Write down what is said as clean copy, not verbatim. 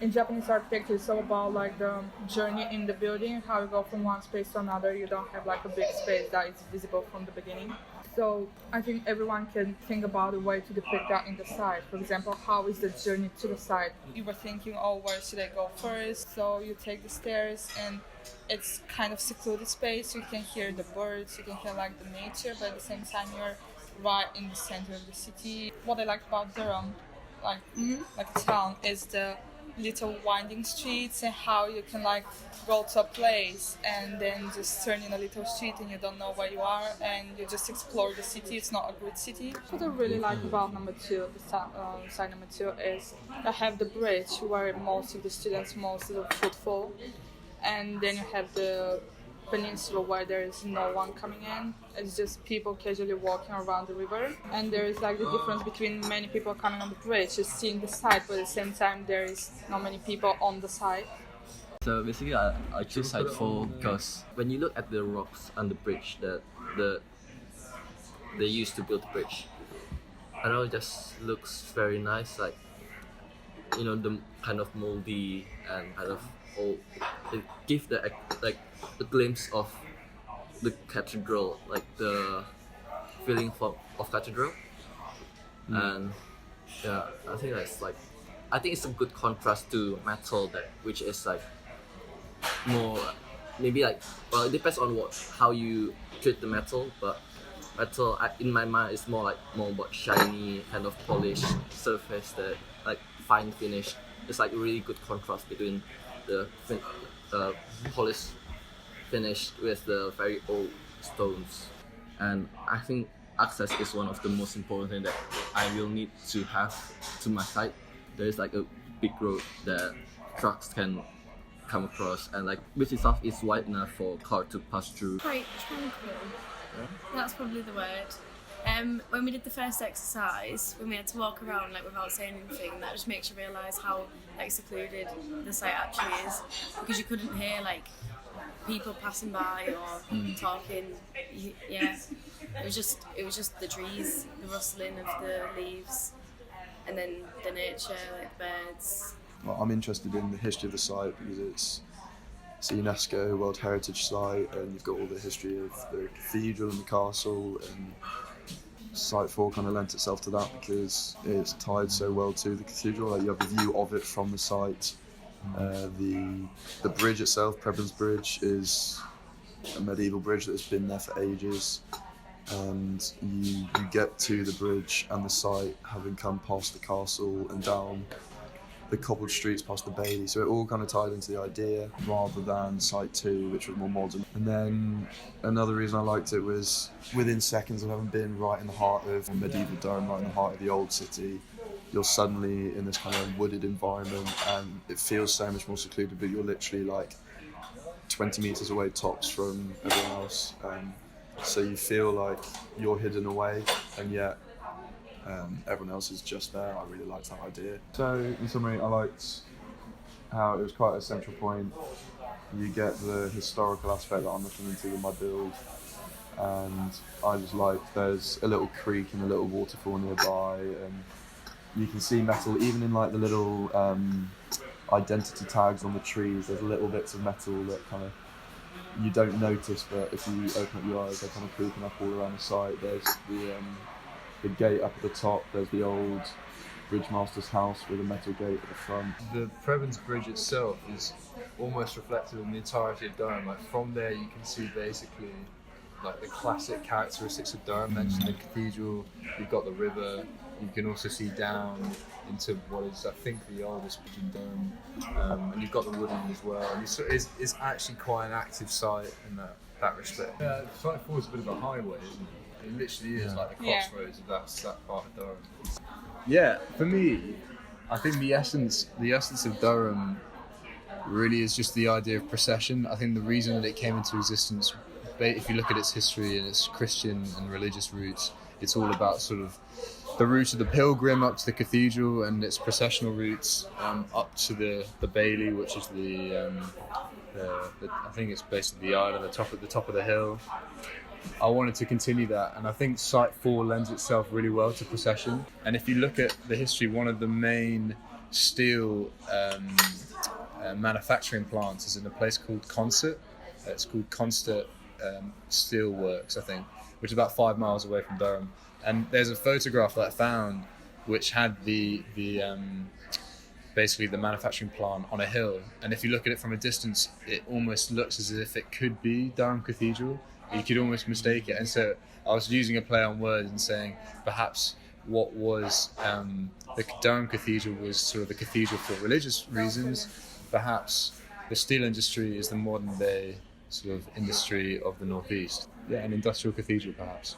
in Japanese architecture, it's all about like the journey in the building, how you go from one space to another. You don't have like a big space that is visible from the beginning. So I think everyone can think about a way to depict that in the site. For example, how is the journey to the site? You were thinking, oh, where should I go first? So you take the stairs, and it's kind of secluded space. You can hear the birds, you can hear like the nature, but at the same time you're right in the center of the city. What I like about Durham, like a town, is the little winding streets and how you can like go to a place and then just turn in a little street and you don't know where you are and you just explore the city. It's not a grid city. What I really like about number two, side number two, is I have the bridge where most of the students, most of the footfall, and then you have the peninsula where there is no one coming in. It's just people casually walking around the river, and there is like the difference between many people coming on the bridge, just seeing the site, but at the same time there is not many people on the site. So basically, I choose side 4 because when you look at the rocks on the bridge that they used to build the bridge, I know it just looks very nice, like the kind of moldy and kind of old. It gives the like a glimpse of the cathedral, like the feeling of cathedral, and yeah, I think it's a good contrast to metal, which is like more maybe like, well, it depends on how you treat the metal, but metal in my mind is more about shiny kind of polished surface, that like fine finish. It's like a really good contrast between the polished finish with the very old stones. And I think access is one of the most important things that I will need to have to my site. There is like a big road that trucks can come across, and like which itself is wide enough for car to pass through. Quite tranquil. Yeah. That's probably the word. When we did the first exercise, when we had to walk around like without saying anything, that just makes you realise how like secluded the site actually is, because you couldn't hear like people passing by or talking. Yeah, it was just the trees, the rustling of the leaves, and then the nature, like birds. Well, I'm interested in the history of the site because it's a UNESCO World Heritage Site, and you've got all the history of the cathedral and the castle, and Site 4 kind of lent itself to that because it's tied so well to the cathedral. Like, you have a view of it from the site. The bridge itself, Prebend's Bridge, is a medieval bridge that's been there for ages, and you get to the bridge and the site having come past the castle and down the cobbled streets past the Bailey, so it all kind of tied into the idea rather than Site 2, which was more modern. And then another reason I liked it was within seconds of having been right in the heart of medieval Durham, right in the heart of the old city, you're suddenly in this kind of wooded environment, and it feels so much more secluded, but you're literally like 20 metres away tops from everyone else. So you feel like you're hidden away, and yet everyone else is just there. I really liked that idea. So in summary, I liked how it was quite a central point. You get the historical aspect that I'm looking into with my build, and I just like there's a little creek and a little waterfall nearby, and you can see metal even in like the little identity tags on the trees. There's little bits of metal that kind of you don't notice, but if you open up your eyes, they're kind of creeping up all around the site. There's the gate up at the top. There's the old Bridgemaster's house with a metal gate at the front. The Prebend's Bridge itself is almost reflective of the entirety of Durham. Like, from there you can see basically like the classic characteristics of Durham. Mentioned the cathedral, you've got the river, you can also see down into what is, I think, the oldest bridge in Durham, and you've got the woodland as well. And it's actually quite an active site in that respect. Yeah, Site 4 is a bit of a highway, isn't it? It literally is like the crossroads of that part of Durham. Yeah, for me, I think the essence of Durham really is just the idea of procession. I think the reason that it came into existence, if you look at its history and its Christian and religious roots, it's all about sort of the route of the pilgrim up to the cathedral, and its processional routes up to the Bailey, which is the I think it's basically the island at the top of the hill. I wanted to continue that, and I think Site 4 lends itself really well to procession. And if you look at the history, one of the main steel manufacturing plant is in a place called Consett. It's called Consett Steel Works, I think, which is about 5 miles away from Durham. And there's a photograph that I found which had the basically the manufacturing plant on a hill, and if you look at it from a distance, it almost looks as if it could be Durham Cathedral. You could almost mistake it, and so I was using a play on words and saying perhaps what was the Durham Cathedral was sort of the cathedral for religious reasons. Perhaps the steel industry is the modern day sort of industry of the northeast. Yeah, an industrial cathedral perhaps.